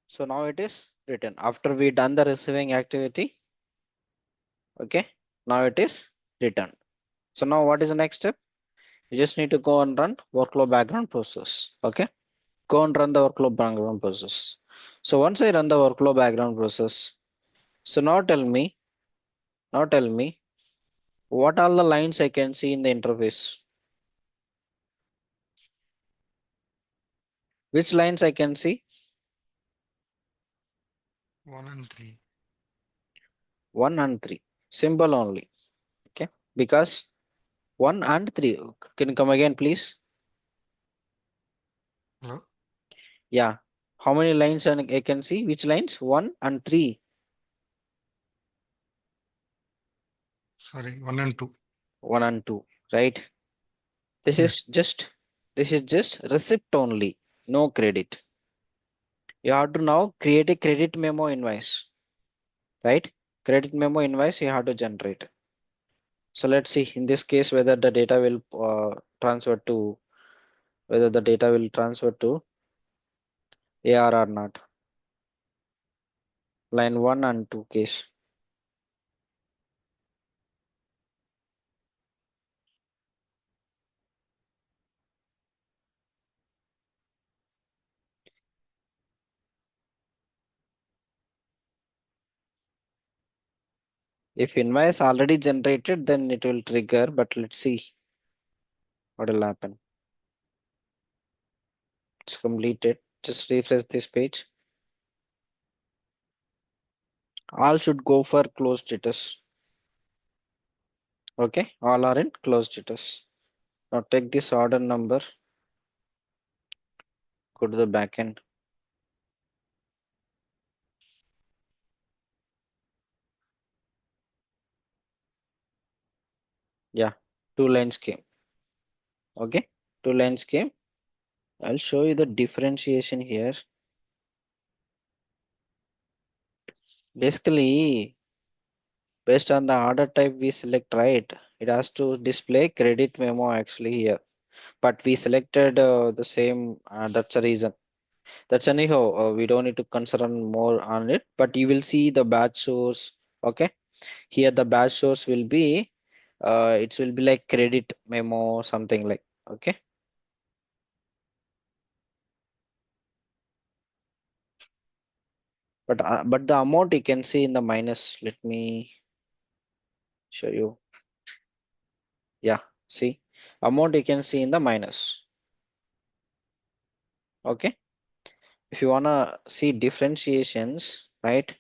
So now it is written after we done the receiving activity. Okay, now it is written. So now what is the next step? You just need to go and run workflow background process. Okay, go and run the workflow background process. So once I run the workflow background process, so now tell me what are the lines I can see in the interface? Which lines I can see? 1 and 3. 1 and 3. Simple only. Okay, because 1 and 3. Can you come again, please? Hello? Yeah. How many lines I can see? Which lines? 1 and 3. Sorry, 1 and 2. 1 and 2. Right. This Yes. is just this is just receipt only. No credit. You have to now create a credit memo invoice. Right? Credit memo invoice you have to generate. So let's see in this case whether the data will transfer to whether the data will transfer to AR or not. Line 1 and 2 case. If invoice already generated, then it will trigger, but let's see what will happen. It's completed. Just refresh this page. All should go for closed status. Okay, all are in closed status. Now take this order number, go to the backend. Yeah, two lines came. Okay, two lines came. I'll show you the differentiation here. Basically, based on the order type we select, right, it has to display credit memo actually here. But we selected the same, that's the reason. That's anyhow, we don't need to concern more on it, but you will see the batch source. Okay, here the batch source will be, it will be like credit memo, something like, okay. But the amount you can see in the minus. Let me show you. Yeah, see, amount you can see in the minus. Okay, if you wanna see differentiations, right,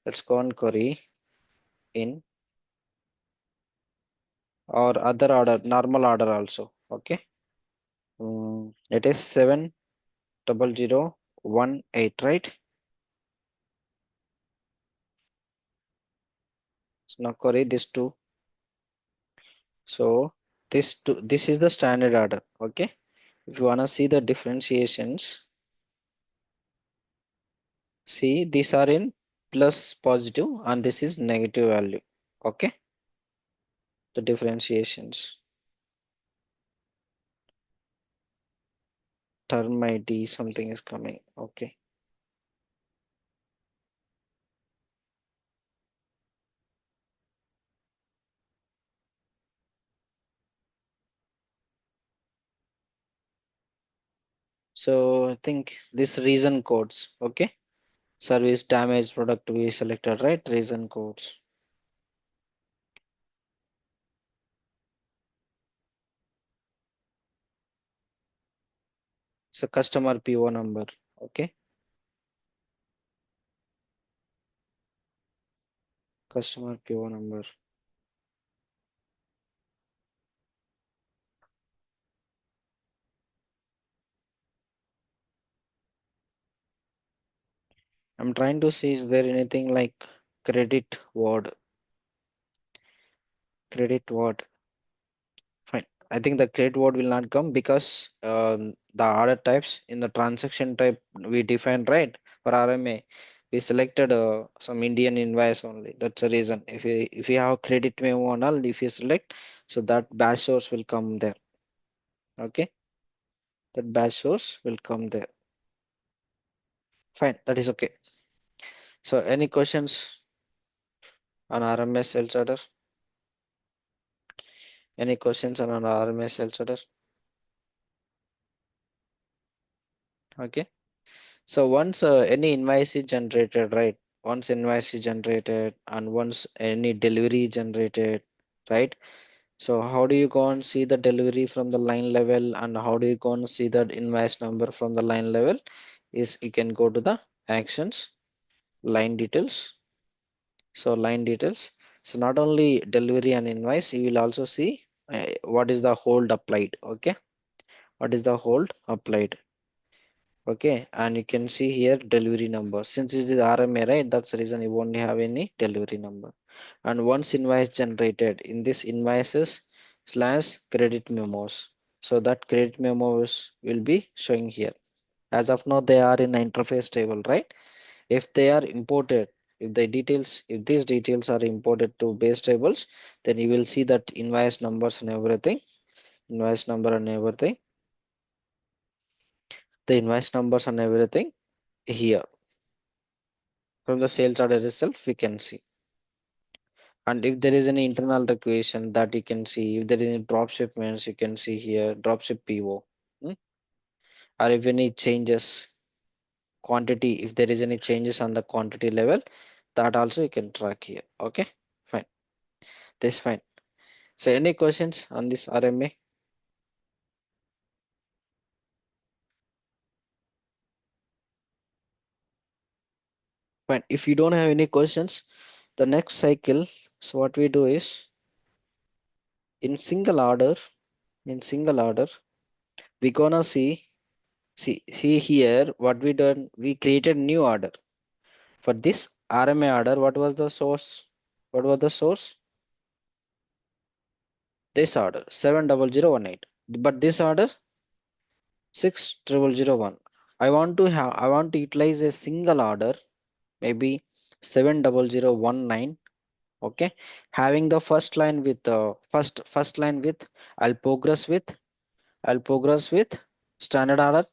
let's go and query in or other order, normal order also. Okay, it is 70018, right? So now query this two. So this is the standard order. Okay, if you wanna see the differentiations, see these are in plus positive and this is negative value. Okay, the differentiations. Term ID something is coming. Okay, so I think this reason codes. Okay, service damage product we selected, right? Reason codes. So customer PO number. Okay, customer PO number. I'm trying to see is there anything like credit word. Credit word. Fine. I think the credit word will not come because the order types in the transaction type we defined, right, for RMA. We selected some Indian invoice only. That's the reason. If you have credit memo and all, if you select, so that batch source will come there. Okay, that batch source will come there. Fine, that is okay. So any questions on RMA sales order? Any questions on RMA sales order? Okay. So once any invoice is generated, right? Once invoice is generated and once any delivery is generated, right? So how do you go and see the delivery from the line level and how do you go and see that invoice number from the line level? Is you can go to the actions, line details. So line details. So not only delivery and invoice, you will also see what is the hold applied. Okay. What is the hold applied? Okay, and you can see here delivery number. Since it is RMA, right? That's the reason you won't have any delivery number. And once invoice generated in this invoices slash credit memos. So that credit memos will be showing here. As of now, they are in the interface table, right? If they are imported, if these details are imported to base tables, then you will see that invoice numbers and everything, invoice number and everything, the invoice numbers and everything here. From the sales order itself we can see, and if there is any internal requisition that you can see, if there is any drop shipments you can see here drop ship PO, or if any changes quantity, if there is any changes on the quantity level, that also you can track here. Okay, fine, this fine. So any questions on this RMA? Fine, if you don't have any questions, the next cycle, so what we do is in single order, in single order we gonna see here what we done, we created new order. For this RMA order, what was the source? What was the source? This order 70018. But this order 60001. I want to utilize a single order, maybe 70019. Okay, having the first line with first line with I'll progress with I'll progress with standard order.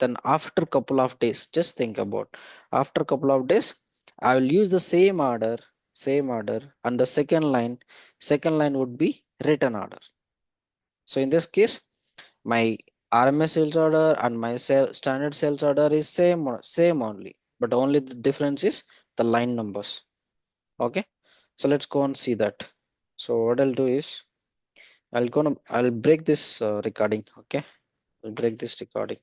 Then after couple of days, just think about, after couple of days I will use the same order, and the second line would be written order. So in this case my RMA sales order and my standard sales order is same only, but only the difference is the line numbers. Okay, so let's go and see that. So what I'll do is I'll break this recording. Okay, I'll break this recording.